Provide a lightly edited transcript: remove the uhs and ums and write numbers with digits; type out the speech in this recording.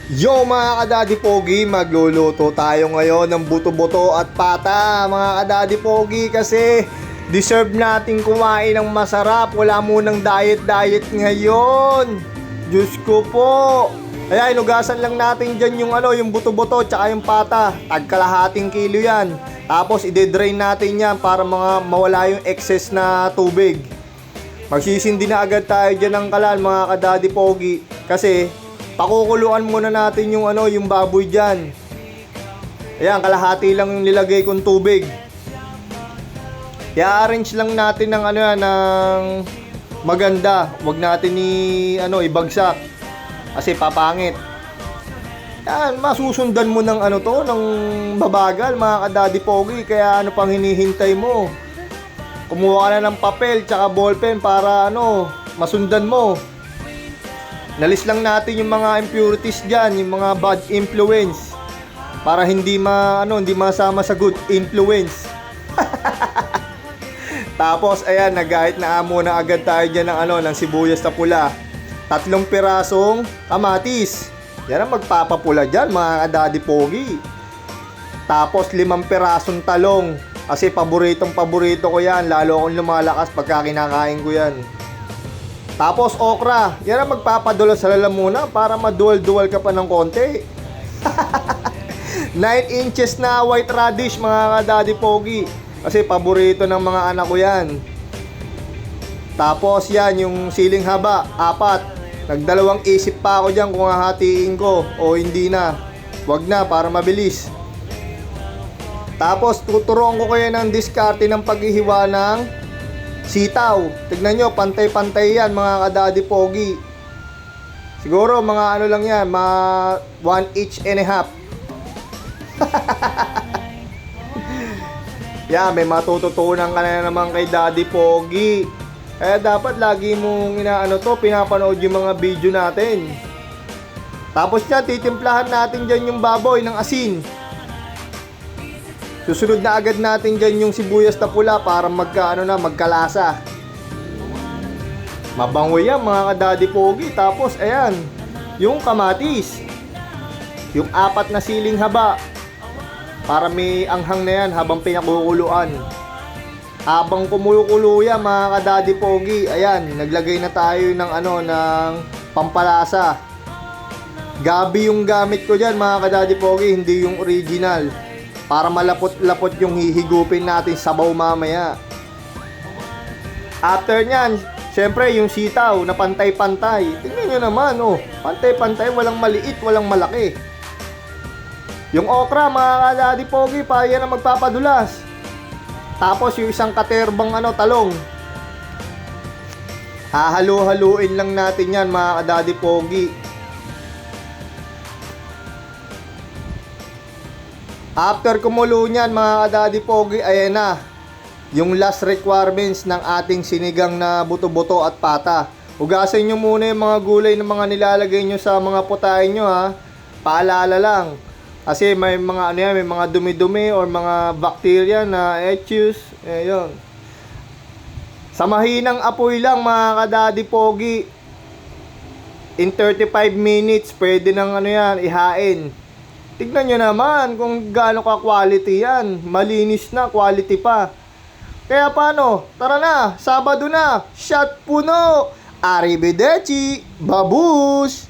Yo mga kadadi pogi, magluluto tayo ngayon ng buto-buto at pata mga kadadi pogi, kasi deserve nating kumain ng masarap. Wala munang diet ngayon. Diyos ko po. Kaya inugasan lang natin dyan yung buto-buto tsaka yung pata. Tagkalahating kilo yan. Tapos ide-drain natin yan para mawala yung excess na tubig. Magsisindi na agad tayo dyan ng kalan mga kadadi pogi, kasi pakukuluan muna natin yung baboy diyan. Ayan, kalahati lang yung nilagay kong tubig. I-arrange lang natin ng ng maganda. Huwag natin ibagsak kasi papangit. Yan, masusundan mo ng ng babagal mga kadadi pogi. Kaya ano pang hinihintay mo? Kumuha ka na ng papel tsaka ballpen para masundan mo. Nalis lang natin yung mga impurities diyan, yung mga bad influence, para hindi masama sa good influence. Tapos ayan, nagahit na muna agad tayo diyan ng sibuyas na pula. 3 pirasong kamatis. Yan ang magpapapula diyan mga kadadi pogi. Tapos 5 pirasong talong, kasi paborito ko yan, lalo akong lumalakas pagka kinakain ko yan. Tapos okra, yan ang magpapadula sa lalamunan para madual-dual ka pa ng konti. 9 inches na white radish mga kadadi pogi, kasi paborito ng mga anak ko yan. Tapos yan, yung siling haba, 4. Nagdalawang isip pa ako dyan kung hahatiin ko o hindi na. Wag na, para mabilis. Tapos tuturuan ko kayo ng diskarte ng paghihiwa ng sitaw. Tignan nyo, pantay-pantay yan mga kadadi pogi. Siguro mga lang yan, 1 each and a half. Yan, may matututunan ka na naman kay Daddy Pogi. Kaya dapat lagi mong pinapanood yung mga video natin. Tapos yan, titimplahan natin dyan yung baboy ng asin. Susunod na agad natin dyan yung sibuyas na pula para magkalasa. Mabango yan mga kadadi pogi. Tapos ayan, yung kamatis, yung 4 na siling haba, para may anghang na yan habang pinakukuluan. Habang kumukulo yan mga kadadi pogi, ayan, naglagay na tayo ng pampalasa. Gabi yung gamit ko dyan mga kadadi pogi, hindi yung original, para malapot-lapot yung hihigupin natin sabaw mamaya. After nyan, syempre yung sitaw na pantay-pantay. Tingnan nyo naman, pantay-pantay, walang maliit, walang malaki. Yung okra mga kadadi pogi, pa yan ang magpapadulas. Tapos yung isang katerbang talong. Hahalo-haluin lang natin yan mga kadadi pogi. After kumulo niyan mga kadadi pogi, ayan na yung last requirements ng ating sinigang na buto-buto at pata. Hugasin nyo muna yung mga gulay na mga nilalagay nyo sa mga putahe nyo ha. Paalala lang, kasi may mga may mga dumi-dumi or mga bacteria na etchus. Ayun. Sa mahinang apoy lang mga kadadi pogi. In 35 minutes pwede nang ihain. Tignan nyo naman kung gaano ka quality yan. Malinis na, quality pa. Kaya paano? Tara na, Sabado na. Shot puno. Arrivederci. Babush.